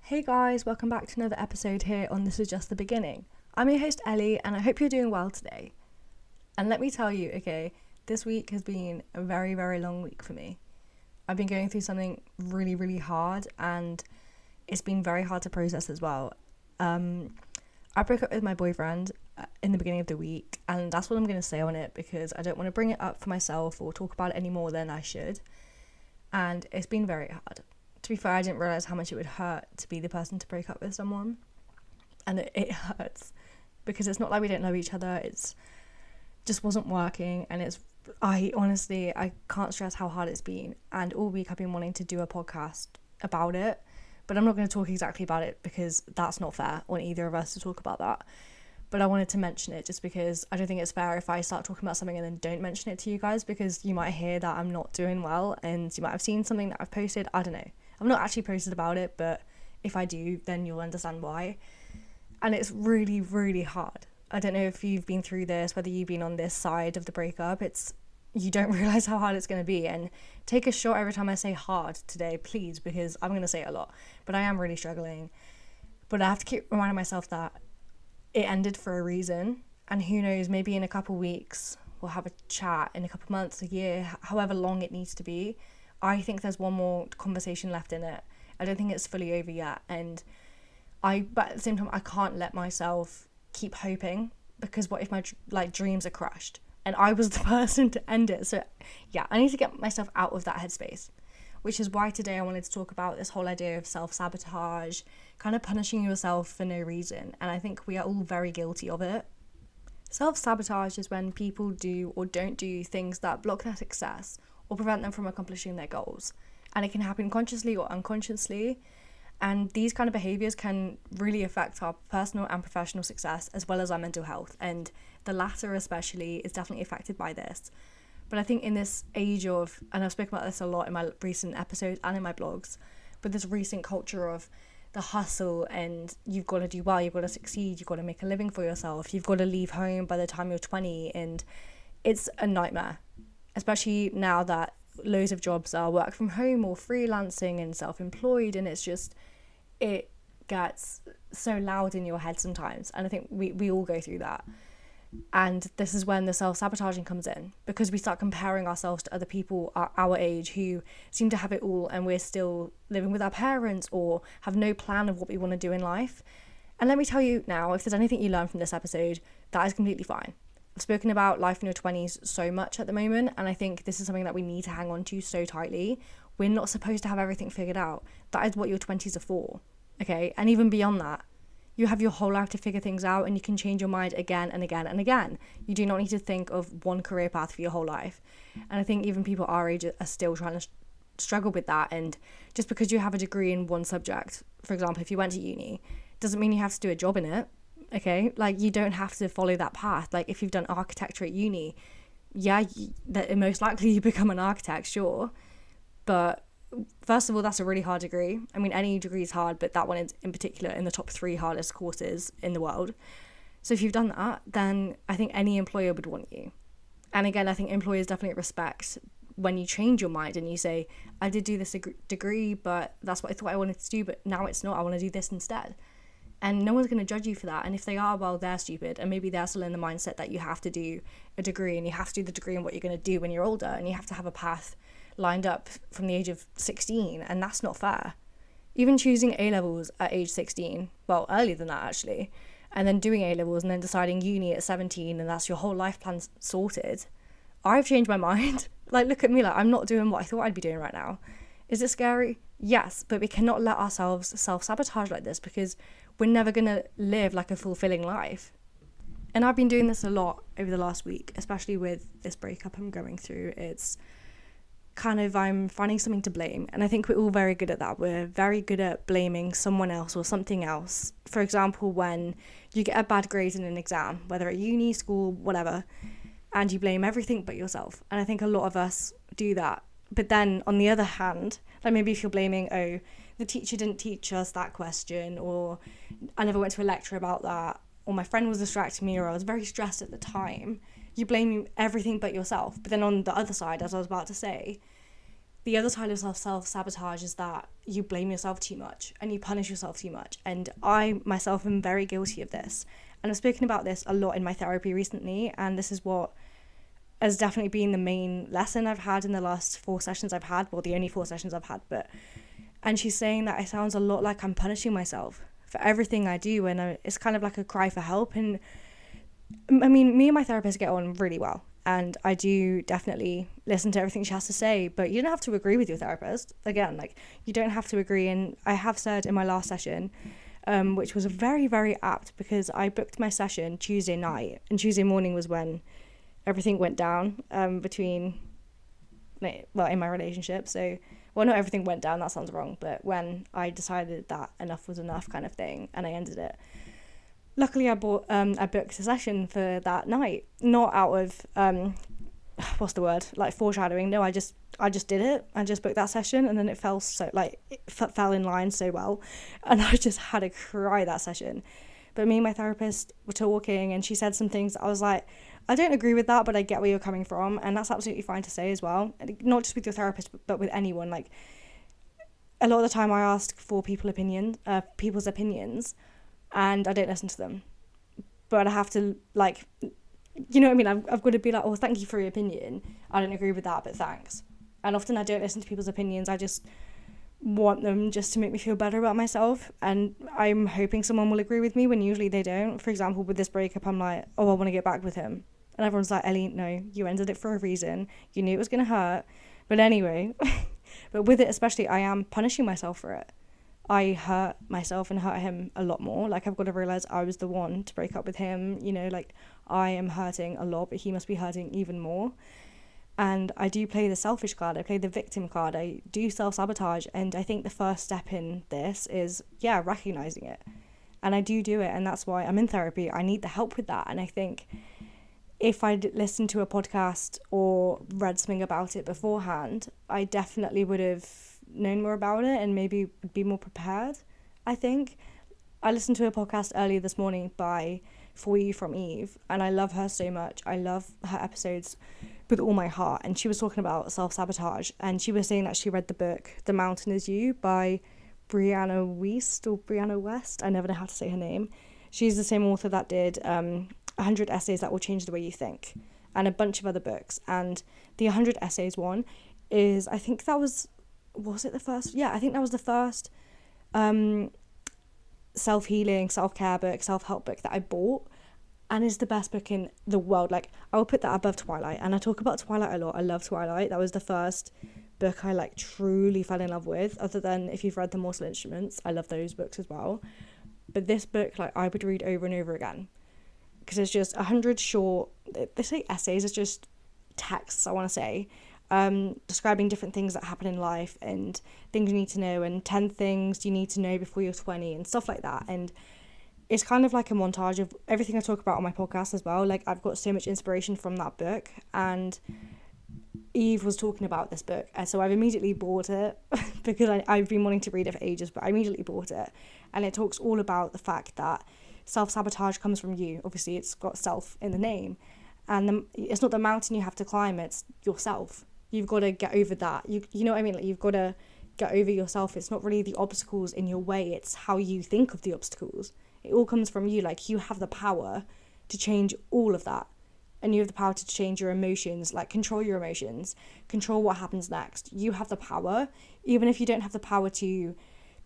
Hey guys, welcome back to another episode here on This Is Just the Beginning. I'm your host Ellie and I hope you're doing well today. And let me tell you, okay, this week has been a very, very long week for me. I've been going through something really, really hard and it's been very hard to process as well. I broke up with my boyfriend in the beginning of the week and that's what I'm going to say on it because I don't want to bring it up for myself or talk about it any more than I should. And it's been very hard. To be fair, I didn't realise how much it would hurt to be the person to break up with someone. And it hurts because it's not like we don't love each other. It's just wasn't working. And I can't stress how hard it's been. And all week I've been wanting to do a podcast about it. But I'm not going to talk exactly about it because that's not fair on either of us to talk about that. But I wanted to mention it just because I don't think it's fair if I start talking about something and then don't mention it to you guys because you might hear that I'm not doing well and you might have seen something that I've posted. I don't know. I've not actually posted about it, but if I do, then you'll understand why. And it's really, really hard. I don't know if you've been through this, whether you've been on this side of the breakup. You don't realise how hard it's going to be. And take a shot every time I say hard today, please, because I'm going to say it a lot. But I am really struggling. But I have to keep reminding myself that it ended for a reason. And who knows, maybe in a couple of weeks, we'll have a chat, in a couple of months, a year, however long it needs to be. I think there's one more conversation left in it. I don't think it's fully over yet. But at the same time, I can't let myself keep hoping because what if my dreams are crushed? And I was the person to end it. So yeah, I need to get myself out of that headspace, which is why today I wanted to talk about this whole idea of self-sabotage, kind of punishing yourself for no reason. And I think we are all very guilty of it. Self-sabotage is when people do or don't do things that block their success or prevent them from accomplishing their goals. And it can happen consciously or unconsciously. And these kind of behaviours can really affect our personal and professional success as well as our mental health. And the latter especially is definitely affected by this. But I think in this age of, and I've spoken about this a lot in my recent episodes and in my blogs, but this recent culture of the hustle and you've got to do well, you've got to succeed, you've got to make a living for yourself, you've got to leave home by the time you're 20, and it's a nightmare. Especially now that loads of jobs are work from home or freelancing and self-employed, and it gets so loud in your head sometimes. And I think we all go through that. And this is when the self-sabotaging comes in because we start comparing ourselves to other people our age who seem to have it all and we're still living with our parents or have no plan of what we want to do in life. And let me tell you now, if there's anything you learn from this episode, that is completely fine. I've spoken about life in your 20s so much at the moment, and I think this is something that we need to hang on to so tightly. We're not supposed to have everything figured out. That is what your 20s are for, okay? And even beyond that, you have your whole life to figure things out and you can change your mind again and again and again. You do not need to think of one career path for your whole life. And I think even people our age are still trying to struggle with that. And just because you have a degree in one subject, for example, if you went to uni, doesn't mean you have to do a job in it. Okay, you don't have to follow that path. If you've done architecture at uni, most likely you become an architect, sure. But first of all, that's a really hard degree. I mean, any degree is hard, but that one is in particular in the top 3 hardest courses in the world. So if you've done that, then I think any employer would want you. And again, I think employers definitely respect when you change your mind and you say, I did do this degree, but that's what I thought I wanted to do, but now it's not. I want to do this instead. And no one's going to judge you for that. And if they are, well, they're stupid. And maybe they're still in the mindset that you have to do a degree and you have to do the degree in what you're going to do when you're older. And you have to have a path lined up from the age of 16. And that's not fair. Even choosing A-levels at age 16, well, earlier than that actually, and then doing A-levels and then deciding uni at 17 and that's your whole life plan sorted. I've changed my mind. Look at me, I'm not doing what I thought I'd be doing right now. Is it scary? Yes, but we cannot let ourselves self-sabotage like this because we're never going to live a fulfilling life. And I've been doing this a lot over the last week, especially with this breakup I'm going through. It's I'm finding something to blame. And I think we're all very good at that. We're very good at blaming someone else or something else. For example, when you get a bad grade in an exam, whether at uni, school, whatever, and you blame everything but yourself. And I think a lot of us do that. But then on the other hand, maybe if you're blaming, the teacher didn't teach us that question, or I never went to a lecture about that, or my friend was distracting me, or I was very stressed at the time, you blame everything but yourself. But then on the other side, as I was about to say, the other side of self-sabotage is that you blame yourself too much and you punish yourself too much. And I myself am very guilty of this. And I've spoken about this a lot in my therapy recently. And this is what has definitely been the main lesson I've had in the last 4 sessions I've had. Well, the only 4 sessions I've had. And she's saying that it sounds a lot like I'm punishing myself for everything I do. And it's kind of like a cry for help. And I mean, me and my therapist get on really well. And I do definitely listen to everything she has to say, but you don't have to agree with your therapist. Again, like, you don't have to agree. And I have said in my last session, which was very, very apt, because I booked my session Tuesday night, and Tuesday morning was when everything went down in my relationship. So, well, not everything went down, that sounds wrong, but when I decided that enough was enough kind of thing, and I ended it. Luckily, I booked a session for that night, not out of foreshadowing. No, I just did it. I just booked that session, and then it fell fell in line so well, and I just had a cry that session. But me and my therapist were talking, and she said some things that I was like, I don't agree with that, but I get where you're coming from, and that's absolutely fine to say as well. Not just with your therapist, but with anyone. Like, a lot of the time, I ask for people's opinions, and I don't listen to them. But I have to, like, you know what I mean? I've got to be like, oh, thank you for your opinion. I don't agree with that, but thanks. And often I don't listen to people's opinions. I just want them just to make me feel better about myself. And I'm hoping someone will agree with me when usually they don't. For example, with this breakup, I'm like, oh, I want to get back with him. And everyone's like, Ellie, no, you ended it for a reason. You knew it was going to hurt. But anyway, but with it especially, I am punishing myself for it. I hurt myself and hurt him a lot more. Like, I've got to realise I was the one to break up with him. You know, like, I am hurting a lot, but he must be hurting even more. And I do play the selfish card. I play the victim card. I do self-sabotage. And I think the first step in this is, recognising it. And I do it. And that's why I'm in therapy. I need the help with that. And I think if I'd listened to a podcast or read something about it beforehand, I definitely would have known more about it and maybe be more prepared. I think I listened to a podcast earlier this morning by For You from Eve, and I love her so much. I love her episodes with all my heart, and she was talking about self-sabotage, and she was saying that she read the book The Mountain Is You by Brianna West. I never know how to say her name. She's the same author that did 100 Essays That Will Change the Way You Think, and a bunch of other books. And the 100 Essays one is, I think that was it the first? Yeah, I think that was the first self-healing, self-care book, self-help book that I bought, and is the best book in the world. Like, I will put that above Twilight, and I talk about Twilight a lot. I love Twilight. That was the first book I, like, truly fell in love with, other than if you've read The Mortal Instruments. I love those books as well. But this book, like, I would read over and over again, because it's just 100 short, they say essays, it's just texts, I want to say, describing different things that happen in life and things you need to know, and 10 things you need to know before you're 20 and stuff like that. And it's kind of like a montage of everything I talk about on my podcast as well. Like, I've got so much inspiration from that book, and Eve was talking about this book, and so I've immediately bought it because I've been wanting to read it for ages, but I immediately bought it. And it talks all about the fact that self-sabotage comes from you. Obviously, it's got self in the name, and it's not the mountain you have to climb, it's yourself. You've got to get over that. You know what I mean? Like, you've got to get over yourself. It's not really the obstacles in your way, it's how you think of the obstacles. It all comes from you. Like, you have the power to change all of that. And you have the power to change your emotions, like, control your emotions, control what happens next. You have the power, even if you don't have the power to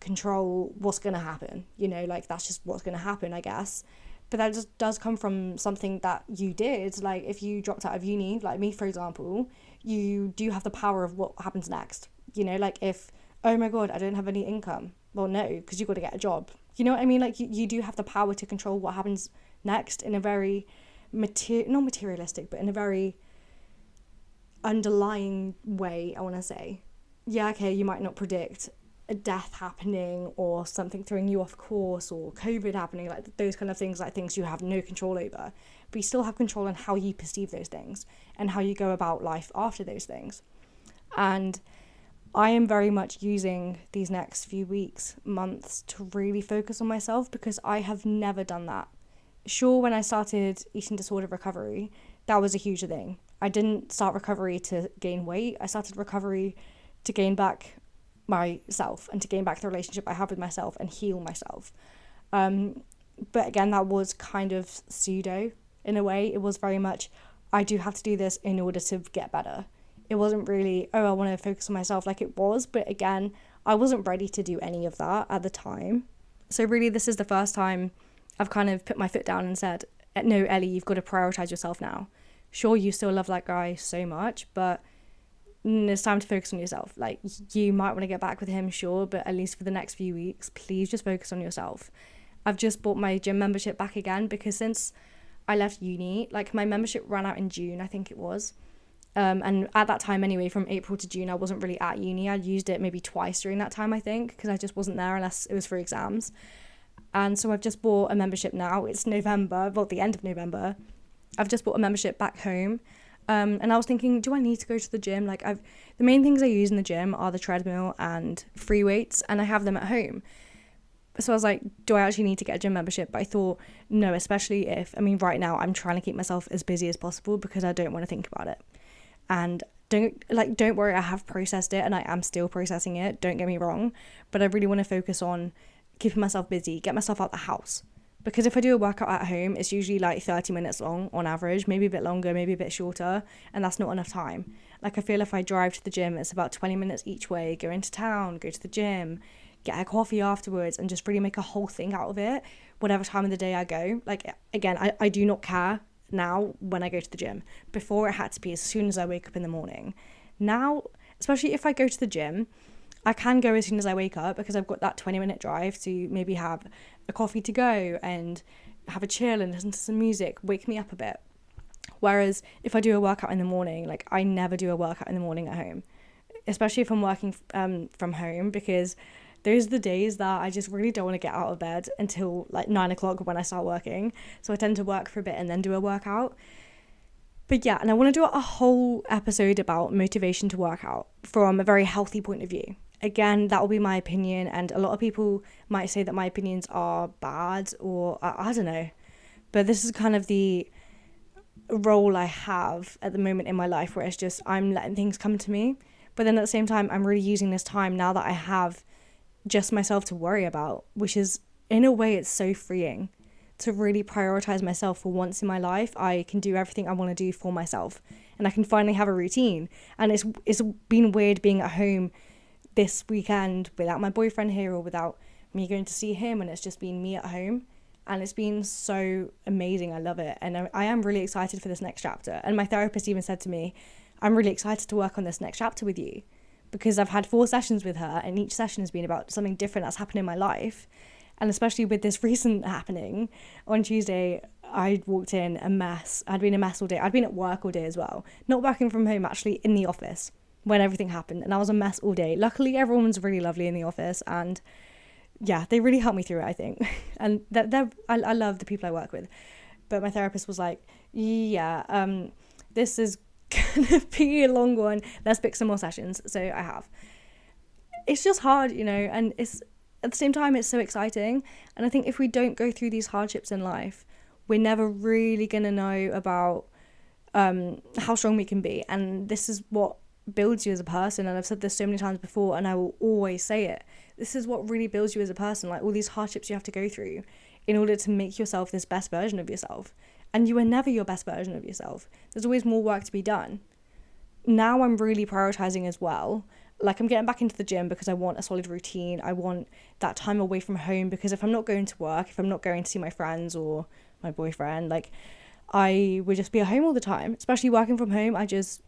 control what's going to happen. You know, like, that's just what's going to happen, I guess. But that just does come from something that you did. Like, if you dropped out of uni, like me, for example, you do have the power of what happens next. You know, like, if, oh my God, I don't have any income. Well, no, because you've got to get a job. You know what I mean? Like, you do have the power to control what happens next in a very, not materialistic, but in a very underlying way, I want to say. Yeah, okay, you might not predict a death happening or something throwing you off course or COVID happening, like those kind of things, like things you have no control over, but you still have control on how you perceive those things and how you go about life after those things. And I am very much using these next few weeks, months, to really focus on myself, because I have never done that. Sure, when I started eating disorder recovery, that was a huge thing. I didn't start recovery to gain weight. I started recovery to gain back myself and to gain back the relationship I have with myself and heal myself. But again, that was kind of pseudo in a way. It was very much, I do have to do this in order to get better. It wasn't really, oh, I want to focus on myself like it was. But again, I wasn't ready to do any of that at the time. So really, this is the first time I've kind of put my foot down and said, no, Ellie, you've got to prioritize yourself now. Sure, you still love that guy so much, but it's time to focus on yourself. Like, you might want to get back with him, sure, but at least for the next few weeks, please just focus on yourself. I've just bought my gym membership back again because since I left uni, like my membership ran out in June, I think it was. And at that time anyway, from April to June, I wasn't really at uni. I'd used it maybe twice during that time, I think, because I just wasn't there unless it was for exams. And so I've just bought a membership now. It's November, well, the end of November. I've just bought a membership back home. And I was thinking, do I need to go to the gym? Like, the main things I use in the gym are the treadmill and free weights, and I have them at home. So I was like, do I actually need to get a gym membership? But I thought, no, especially if, I mean, right now I'm trying to keep myself as busy as possible because I don't want to think about it. And don't worry, I have processed it and I am still processing it. Don't get me wrong. But I really want to focus on keeping myself busy, get myself out the house. Because if I do a workout at home, it's usually like 30 minutes long on average, maybe a bit longer, maybe a bit shorter, and that's not enough time. Like, I feel if I drive to the gym, it's about 20 minutes each way, go into town, go to the gym, get a coffee afterwards, and just really make a whole thing out of it, whatever time of the day I go. Like, again, I do not care now when I go to the gym. Before, it had to be as soon as I wake up in the morning. Now, especially if I go to the gym, I can go as soon as I wake up because I've got that 20-minute drive to maybe have a coffee to go and have a chill and listen to some music, wake me up a bit. Whereas if I do a workout in the morning, like, I never do a workout in the morning at home, especially if I'm working from home, because those are the days that I just really don't want to get out of bed until like 9 o'clock when I start working. So I tend to work for a bit and then do a workout. But yeah, and I want to do a whole episode about motivation to work out from a very healthy point of view. Again, that will be my opinion, and a lot of people might say that my opinions are bad, or I don't know. But this is kind of the role I have at the moment in my life, where it's just I'm letting things come to me. But then at the same time, I'm really using this time now that I have just myself to worry about, which is, in a way, it's so freeing to really prioritize myself. For once in my life, I can do everything I want to do for myself, and I can finally have a routine. And it's been weird being at home this weekend without my boyfriend here or without me going to see him, and it's just been me at home, and it's been so amazing. I love it, and I am really excited for this next chapter. And my therapist even said to me, I'm really excited to work on this next chapter with you, because I've had 4 sessions with her, and each session has been about something different that's happened in my life. And especially with this recent happening on Tuesday, I walked in a mess. I'd been a mess all day. I'd been at work all day as well, not working from home, actually in the office when everything happened, and I was a mess all day. Luckily, everyone's really lovely in the office, and yeah, they really helped me through it, I think. And I love the people I work with. But my therapist was like, yeah, this is gonna be a long one. Let's pick some more sessions. So I have. It's just hard, you know, and it's at the same time, it's so exciting. And I think if we don't go through these hardships in life, we're never really gonna know about how strong we can be. And this is what builds you as a person. And I've said this so many times before, and I will always say it. This is what really builds you as a person. Like, all these hardships you have to go through in order to make yourself this best version of yourself. And you are never your best version of yourself. There's always more work to be done. Now I'm really prioritizing as well. Like, I'm getting back into the gym because I want a solid routine. I want that time away from home, because if I'm not going to work, if I'm not going to see my friends or my boyfriend, like, I would just be at home all the time. Especially working from home, I just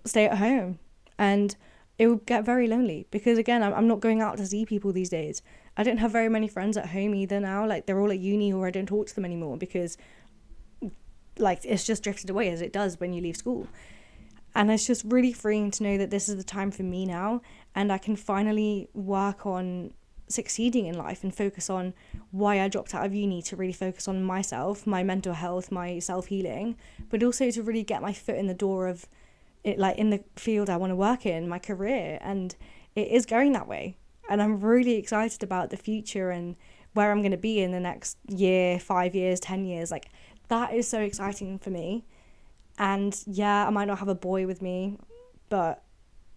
stay at home, and it would get very lonely, because again, I'm not going out to see people these days. I don't have very many friends at home either now. Like, they're all at uni, or I don't talk to them anymore, because like, it's just drifted away as it does when you leave school. And it's just really freeing to know that this is the time for me now, and I can finally work on succeeding in life and focus on why I dropped out of uni, to really focus on myself, my mental health, my self-healing, but also to really get my foot in the door of it, like in the field I want to work in, my career. And it is going that way, and I'm really excited about the future and where I'm going to be in the next year, 5 years, 10 years. Like, that is so exciting for me. And yeah, I might not have a boy with me, but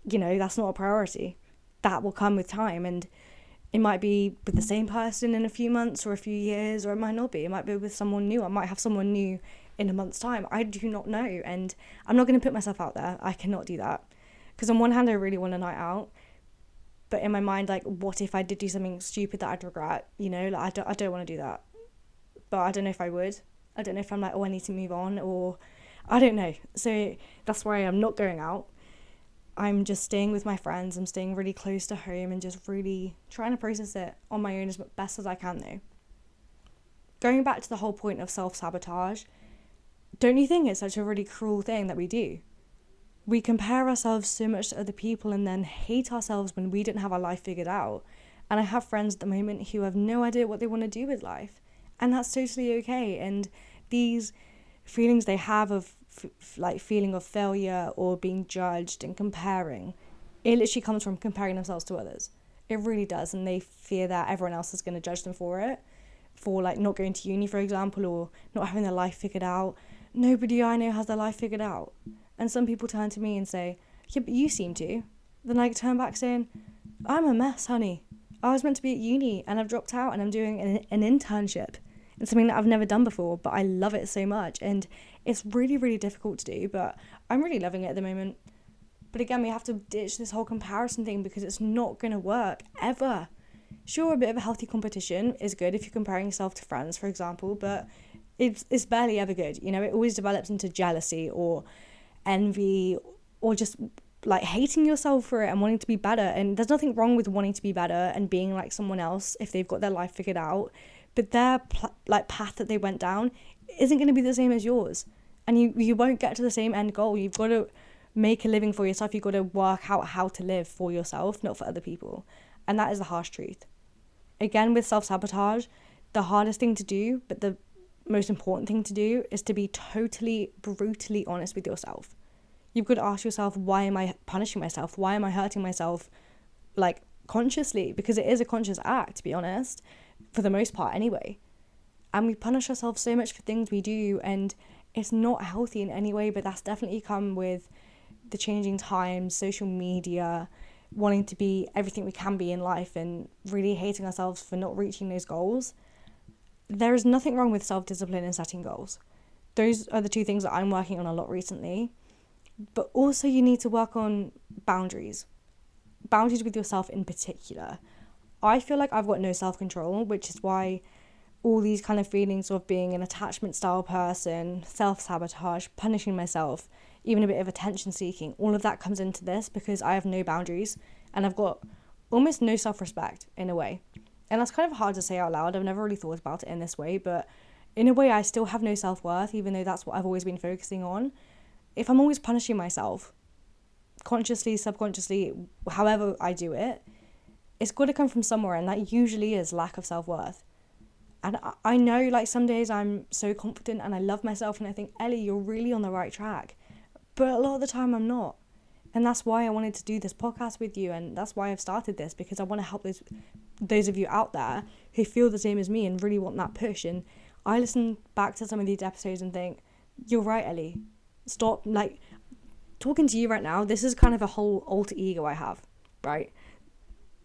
that's not a priority. That will come with time, and it might be with the same person in a few months or a few years, or it might not be. It might be with someone new. I might have someone new in a month's time. I do not know, and I'm not going to put myself out there. I cannot do that, because on one hand I really want a night out, but in my mind, like, what if I did do something stupid that I'd regret? I don't want to do that, but I don't know if I would. I don't know if I'm like, oh, I need to move on, or I don't know. So that's why I'm not going out. I'm just staying with my friends. I'm staying really close to home and just really trying to process it on my own as best as I can, though. Going back to the whole point of self-sabotage, don't you think it's such a really cruel thing that we do? We compare ourselves so much to other people and then hate ourselves when we don't have our life figured out. And I have friends at the moment who have no idea what they want to do with life. And that's totally okay. And these feelings they have of like feeling of failure or being judged and comparing, it literally comes from comparing themselves to others. It really does. And they fear that everyone else is going to judge them for it, for like not going to uni, for example, or not having their life figured out. Nobody I know has their life figured out. And some people turn to me and say, yeah, but you seem to. Then I turn back saying, I'm a mess, honey. I was meant to be at uni and I've dropped out and I'm doing an internship. It's something that I've never done before, but I love it so much. And it's really, really difficult to do, but I'm really loving it at the moment. But again, we have to ditch this whole comparison thing because it's not going to work, ever. Sure, a bit of a healthy competition is good if you're comparing yourself to friends, for example, but it's barely ever good. It always develops into jealousy or envy or just like hating yourself for it and wanting to be better. And there's nothing wrong with wanting to be better and being like someone else if they've got their life figured out. But their path that they went down isn't going to be the same as yours. And you won't get to the same end goal. You've got to make a living for yourself. You've got to work out how to live for yourself, not for other people. And that is the harsh truth. Again, with self-sabotage, the hardest thing to do, but the most important thing to do, is to be totally, brutally honest with yourself. You've got to ask yourself, why am I punishing myself? Why am I hurting myself, like, consciously? Because it is a conscious act, to be honest, for the most part anyway. And we punish ourselves so much for things we do, and it's not healthy in any way, but that's definitely come with the changing times, social media, wanting to be everything we can be in life and really hating ourselves for not reaching those goals. There is nothing wrong with self-discipline and setting goals. Those are the two things that I'm working on a lot recently. But also you need to work on boundaries. Boundaries with yourself in particular. I feel like I've got no self-control, which is why all these kind of feelings of being an attachment style person, self-sabotage, punishing myself, even a bit of attention seeking, all of that comes into this because I have no boundaries and I've got almost no self-respect in a way. And that's kind of hard to say out loud. I've never really thought about it in this way, but in a way I still have no self-worth, even though that's what I've always been focusing on. If I'm always punishing myself, consciously, subconsciously, however I do it, it's got to come from somewhere, and that usually is lack of self-worth. And I know, like, some days I'm so confident and I love myself and I think, Ellie, you're really on the right track. But a lot of the time I'm not. And that's why I wanted to do this podcast with you, and that's why I've started this, because I want to help those of you out there who feel the same as me and really want that push. And I listen back to some of these episodes and think, you're right, Ellie. Stop, like, talking to you right now, this is kind of a whole alter ego I have, right?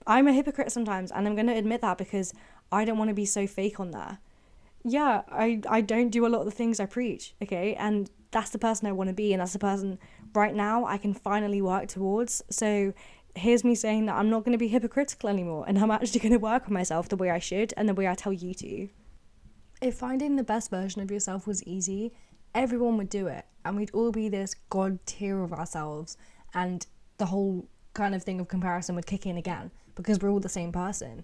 I'm a hypocrite sometimes, and I'm going to admit that because I don't want to be so fake on there. Yeah, I don't do a lot of the things I preach, okay? And that's the person I want to be, and that's the person right now I can finally work towards. So here's me saying that I'm not going to be hypocritical anymore, and I'm actually going to work on myself the way I should and the way I tell you to. If finding the best version of yourself was easy, everyone would do it, and we'd all be this god tier of ourselves, and the whole kind of thing of comparison would kick in again because we're all the same person.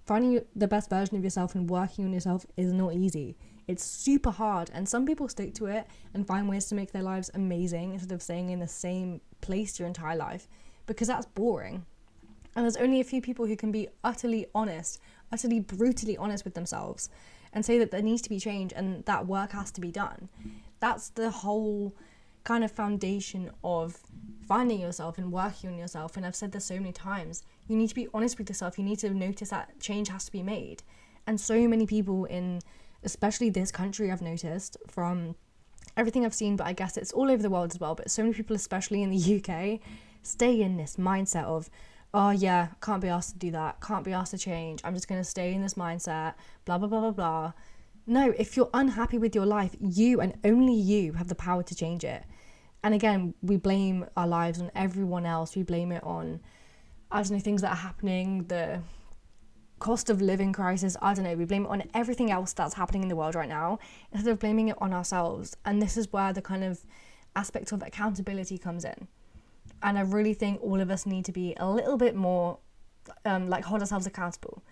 Finding the best version of yourself and working on yourself is not easy. It's super hard, and some people stick to it and find ways to make their lives amazing instead of staying in the same place your entire life, because that's boring. And there's only a few people who can be utterly honest, utterly brutally honest with themselves and say that there needs to be change and that work has to be done. That's the whole kind of foundation of finding yourself and working on yourself. And I've said this so many times, you need to be honest with yourself. You need to notice that change has to be made. And so many people in especially this country, I've noticed from everything I've seen, but I guess it's all over the world as well, but so many people, especially in the UK, stay in this mindset of, oh yeah, can't be asked to do that, can't be asked to change, I'm just going to stay in this mindset, blah, blah, blah, blah, blah. No, if you're unhappy with your life, you and only you have the power to change it. And again, we blame our lives on everyone else. We blame it on, I don't know, things that are happening, the cost of living crisis, I don't know, we blame it on everything else that's happening in the world right now instead of blaming it on ourselves. And this is where the kind of aspect of accountability comes in. And I really think all of us need to be a little bit more hold ourselves accountable,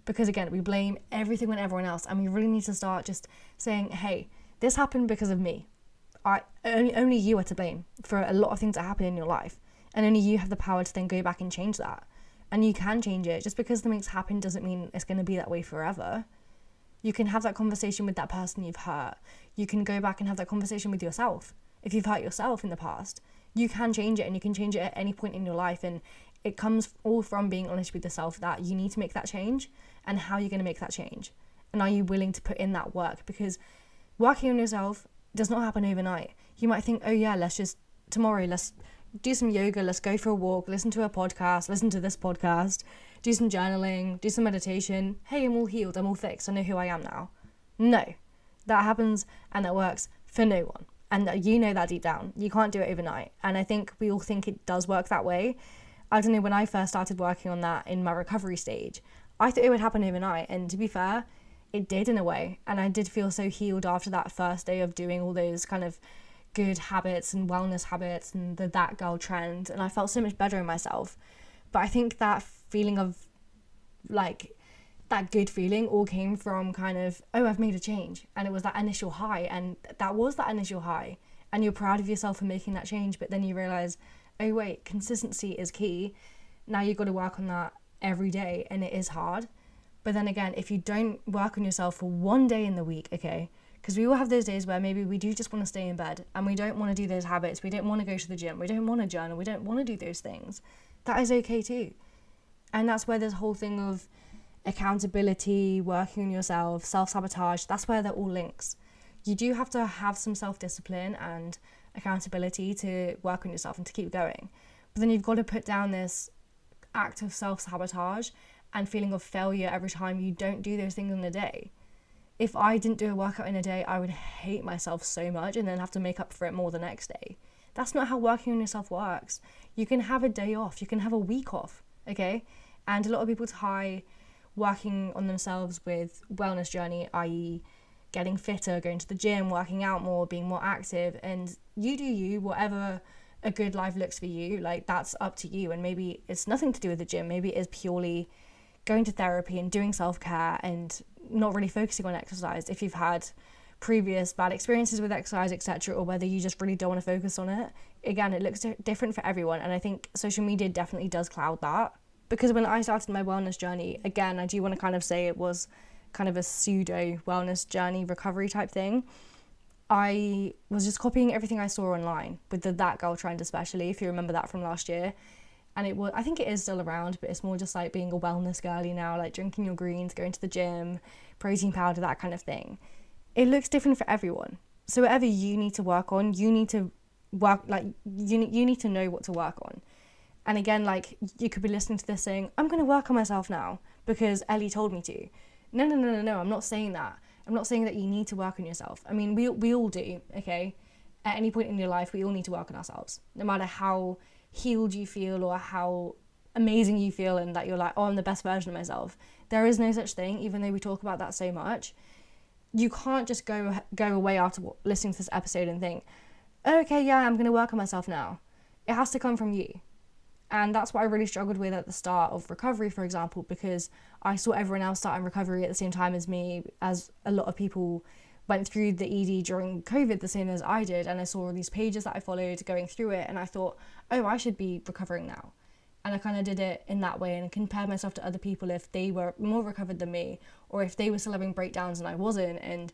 because again, we blame everything on everyone else, and we really need to start just saying, hey, this happened because of me. Only you are to blame for a lot of things that happen in your life, and only you have the power to then go back and change that. And you can change it. Just because something's happened doesn't mean it's going to be that way forever. You can have that conversation with that person you've hurt. You can go back and have that conversation with yourself. If you've hurt yourself in the past, you can change it, and you can change it at any point in your life. And it comes all from being honest with yourself that you need to make that change, and how you're going to make that change. And are you willing to put in that work? Because working on yourself does not happen overnight. You might think, oh yeah, let's do some yoga, let's go for a walk, listen to a podcast, listen to this podcast, do some journaling, do some meditation. Hey, I'm all healed, I'm all fixed, I know who I am now. No, that happens and that works for no one. And you know that deep down. You can't do it overnight. And I think we all think it does work that way. I don't know, when I first started working on that in my recovery stage, I thought it would happen overnight. And to be fair, it did in a way. And I did feel so healed after that first day of doing all those kind of good habits and wellness habits and the that girl trend. And I felt so much better in myself. But I think that feeling of that good feeling all came from kind of, oh, I've made a change. And it was that initial high. And that was that initial high. And you're proud of yourself for making that change. But then you realize, oh, wait, consistency is key. Now you've got to work on that every day. And it is hard. But then again, if you don't work on yourself for one day in the week, okay, because we all have those days where maybe we do just want to stay in bed and we don't want to do those habits. We don't want to go to the gym. We don't want to journal. We don't want to do those things. That is okay too. And that's where this whole thing of accountability, working on yourself, self-sabotage, that's where they're all links. You do have to have some self-discipline and accountability to work on yourself and to keep going. But then you've got to put down this act of self-sabotage and feeling of failure every time you don't do those things in a day. If I didn't do a workout in a day, I would hate myself so much and then have to make up for it more the next day. That's not how working on yourself works. You can have a day off. You can have a week off, okay? And a lot of people tie working on themselves with wellness journey, i.e. getting fitter, going to the gym, working out more, being more active. And you do you, whatever a good life looks for you, that's up to you. And maybe it's nothing to do with the gym. Maybe it is purely going to therapy and doing self-care and not really focusing on exercise if you've had previous bad experiences with exercise, etc., or whether you just really don't want to focus on it. Again, it looks different for everyone, and I think social media definitely does cloud that. Because when I started my wellness journey, again, I do want to kind of say it was kind of a pseudo wellness journey recovery type thing. I was just copying everything I saw online with the that girl trend, especially if you remember that from last year. And it was, I think it is still around, but it's more just like being a wellness girly now, like drinking your greens, going to the gym, protein powder, that kind of thing. It looks different for everyone. So whatever you need to work on, you need to work, you need to know what to work on. And again, you could be listening to this saying, I'm going to work on myself now because Ellie told me to. No, I'm not saying that. I'm not saying that you need to work on yourself. I mean, we all do, okay? At any point in your life, we all need to work on ourselves. No matter how healed you feel or how amazing you feel and that you're like, oh, I'm the best version of myself. There is no such thing, even though we talk about that so much. You can't just go away after listening to this episode and think, okay, yeah, I'm going to work on myself now. It has to come from you. And that's what I really struggled with at the start of recovery, for example, because I saw everyone else starting recovery at the same time as me, as a lot of people went through the ED during COVID the same as I did. And I saw all these pages that I followed going through it. And I thought, oh, I should be recovering now. And I kind of did it in that way and compared myself to other people if they were more recovered than me or if they were still having breakdowns and I wasn't. And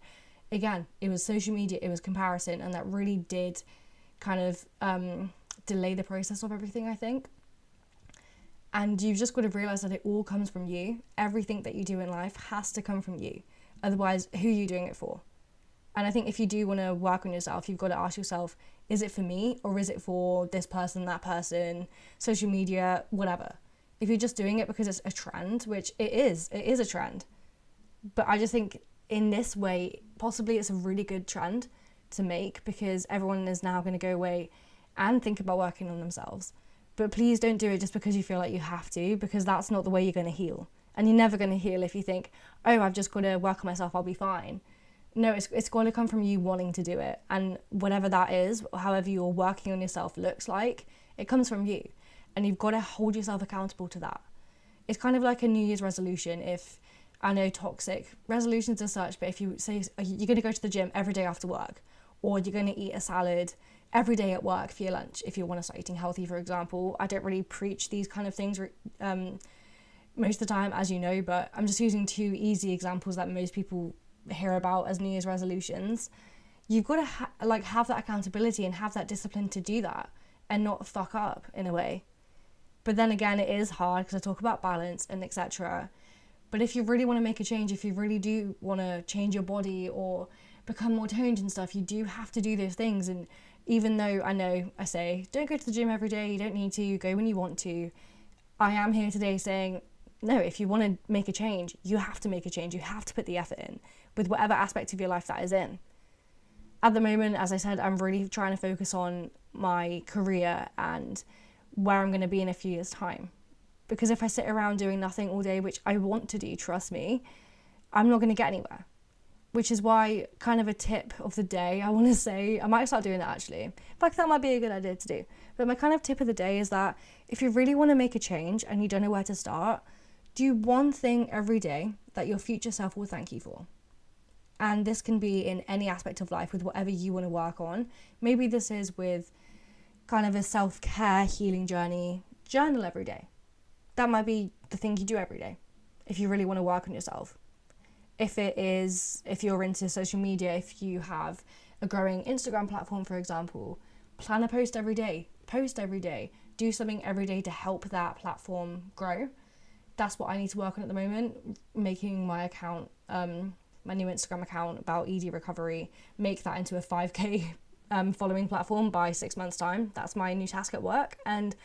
again, it was social media, it was comparison. And that really did kind of delay the process of everything, I think. And you've just got to realise that it all comes from you. Everything that you do in life has to come from you. Otherwise, who are you doing it for? And I think if you do want to work on yourself, you've got to ask yourself, is it for me or is it for this person, that person, social media, whatever? If you're just doing it because it's a trend, which it is a trend. But I just think in this way, possibly it's a really good trend to make, because everyone is now going to go away and think about working on themselves. But please don't do it just because you feel like you have to, because that's not the way you're going to heal. And you're never going to heal if you think, oh, I've just got to work on myself, I'll be fine. No, it's got to come from you wanting to do it. And whatever that is, or however you're working on yourself looks like, it comes from you. And you've got to hold yourself accountable to that. It's kind of like a New Year's resolution. If, I know toxic resolutions as such, but if you say you're going to go to the gym every day after work, or you're going to eat a salad every day at work for your lunch, if you want to start eating healthy, for example. I don't really preach these kind of things most of the time, as you know, but I'm just using two easy examples that most people hear about as New Year's resolutions. You've got to have that accountability and have that discipline to do that and not fuck up in a way. But then again, it is hard because I talk about balance and etc. But if you really want to make a change, if you really do want to change your body or become more toned and stuff, you do have to do those things. And even though I know I say, don't go to the gym every day, you don't need to, go when you want to, I am here today saying, no, if you want to make a change, you have to make a change. You have to put the effort in with whatever aspect of your life that is in. At the moment, as I said, I'm really trying to focus on my career and where I'm going to be in a few years' time. Because if I sit around doing nothing all day, which I want to do, trust me, I'm not going to get anywhere. Which is why, kind of a tip of the day, I want to say, I might start doing that actually. In fact, that might be a good idea to do. But my kind of tip of the day is that if you really want to make a change and you don't know where to start, do one thing every day that your future self will thank you for. And this can be in any aspect of life with whatever you want to work on. Maybe this is with kind of a self-care healing journey. Journal every day. That might be the thing you do every day if you really want to work on yourself. If you're into social media, if you have a growing Instagram platform, for example, plan a post every day. Post every day. Do something every day to help that platform grow. That's what I need to work on at the moment. Making my account, my new Instagram account about ED recovery, make that into a 5k following platform by 6 months' time. That's my new task at work. And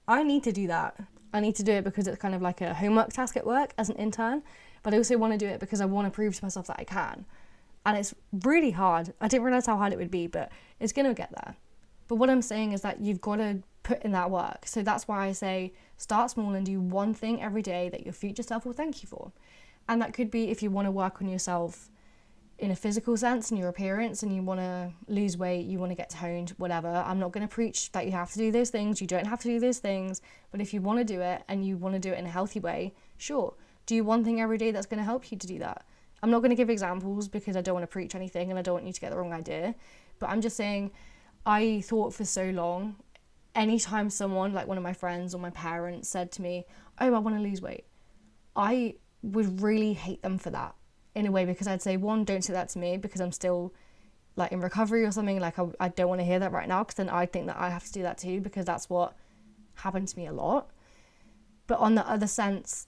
I need to do that. I need to do it because it's kind of like a homework task at work as an intern. But I also want to do it because I want to prove to myself that I can. And it's really hard. I didn't realize how hard it would be, but it's going to get there. But what I'm saying is that you've got to put in that work. So that's why I say start small and do one thing every day that your future self will thank you for. And that could be if you want to work on yourself in a physical sense and your appearance and you want to lose weight, you want to get toned, whatever. I'm not going to preach that you have to do those things. You don't have to do those things. But if you want to do it and you want to do it in a healthy way, sure. Do one thing every day that's going to help you to do that. I'm not going to give examples because I don't want to preach anything and I don't want you to get the wrong idea. But I'm just saying, I thought for so long, anytime someone, like one of my friends or my parents said to me, oh, I want to lose weight, I would really hate them for that in a way, because I'd say, one, don't say that to me because I'm still like in recovery or something. Like I don't want to hear that right now, because then I think that I have to do that too, because that's what happened to me a lot. But on the other sense,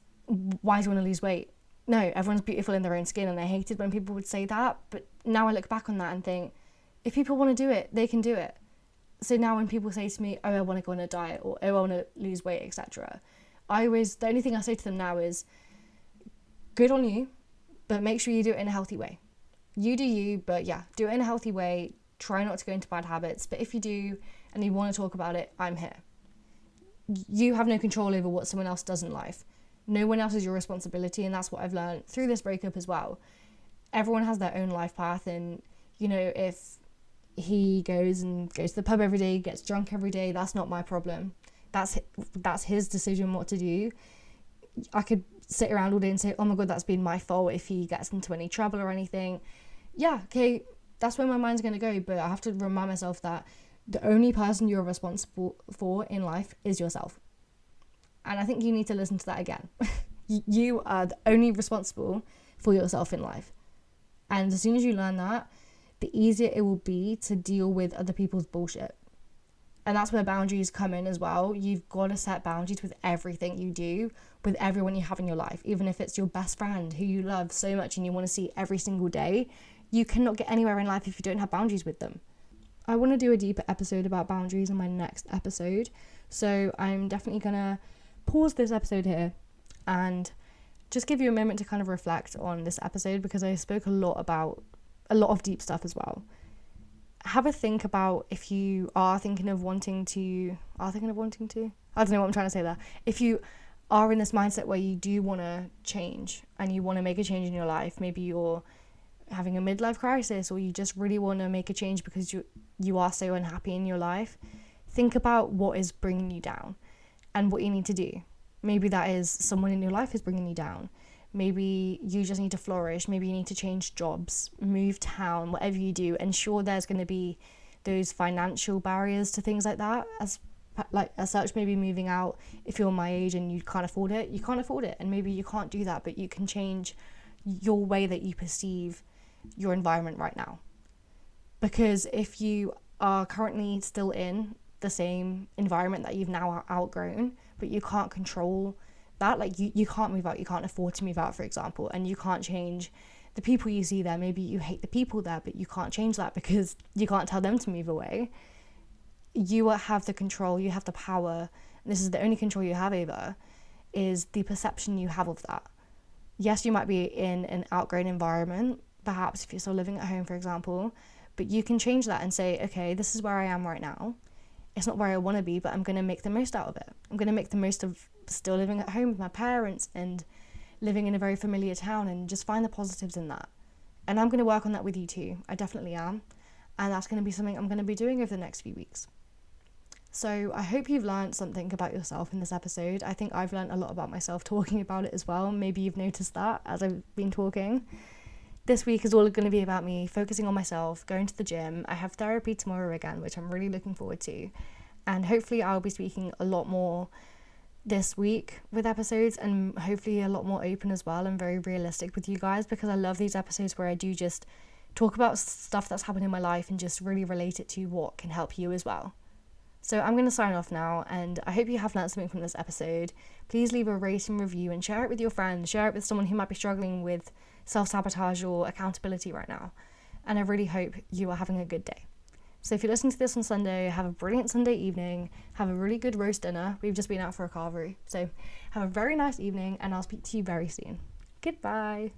why do you want to lose weight? No, everyone's beautiful in their own skin, and I hated when people would say that. But now I look back on that and think, if people want to do it, they can do it. So now when people say to me, oh, I want to go on a diet, or oh, I want to lose weight, etc., the only thing I say to them now is, good on you, but make sure you do it in a healthy way. You do you, but yeah, do it in a healthy way. Try not to go into bad habits. But if you do and you want to talk about it, I'm here. You have no control over what someone else does in life. No one else is your responsibility, and that's what I've learned through this breakup as well. Everyone has their own life path, and you know, if he goes to the pub every day, gets drunk every day, that's not my problem. That's his decision what to do. I could sit around all day and say, oh my god, that's been my fault if he gets into any trouble or anything. Yeah, okay, that's where my mind's going to go, but I have to remind myself that the only person you're responsible for in life is yourself. And I think you need to listen to that again. You are the only responsible for yourself in life. And as soon as you learn that, the easier it will be to deal with other people's bullshit. And that's where boundaries come in as well. You've got to set boundaries with everything you do, with everyone you have in your life. Even if it's your best friend who you love so much and you want to see every single day, You cannot get anywhere in life if you don't have boundaries with them. I want to do a deeper episode about boundaries in my next episode. So I'm definitely going to pause this episode here and just give you a moment to kind of reflect on this episode, because I spoke a lot of deep stuff as well. Have a think about if you are thinking of wanting to, I don't know what I'm trying to say there. If you are in this mindset where you do want to change and you want to make a change in your life, maybe you're having a midlife crisis, or you just really want to make a change because you are so unhappy in your life, think about what is bringing you down and what you need to do. Maybe that is someone in your life is bringing you down. Maybe you just need to flourish. Maybe you need to change jobs, move town, whatever you do. And sure, there's going to be those financial barriers to things like that. As such, maybe moving out, if you're my age and you can't afford it, you can't afford it. And maybe you can't do that, but you can change your way that you perceive your environment right now. Because if you are currently still in the same environment that you've now outgrown, but you can't control that, like you can't move out, you can't afford to move out, for example, and you can't change the people you see there. Maybe you hate the people there, but you can't change that because you can't tell them to move away. You have the control, you have the power, and this is the only control you have over, is the perception you have of that. Yes, you might be in an outgrown environment, perhaps if you're still living at home, for example, but you can change that and say, okay, this is where I am right now. It's not where I want to be, but I'm going to make the most out of it. I'm going to make the most of still living at home with my parents and living in a very familiar town, and just find the positives in that. And I'm going to work on that with you too. I definitely am. And that's going to be something I'm going to be doing over the next few weeks. So I hope you've learned something about yourself in this episode. I think I've learned a lot about myself talking about it as well. Maybe you've noticed that as I've been talking. This week is all going to be about me focusing on myself, going to the gym. I have therapy tomorrow again, which I'm really looking forward to. And hopefully I'll be speaking a lot more this week with episodes, and hopefully a lot more open as well and very realistic with you guys, because I love these episodes where I do just talk about stuff that's happened in my life and just really relate it to what can help you as well. So I'm going to sign off now, and I hope you have learned something from this episode. Please leave a rating, review, and share it with your friends. Share it with someone who might be struggling with self-sabotage or accountability right now. And I really hope you are having a good day. So if you're listening to this on Sunday, have a brilliant Sunday evening. Have a really good roast dinner. We've just been out for a carvery. So have a very nice evening, and I'll speak to you very soon. Goodbye.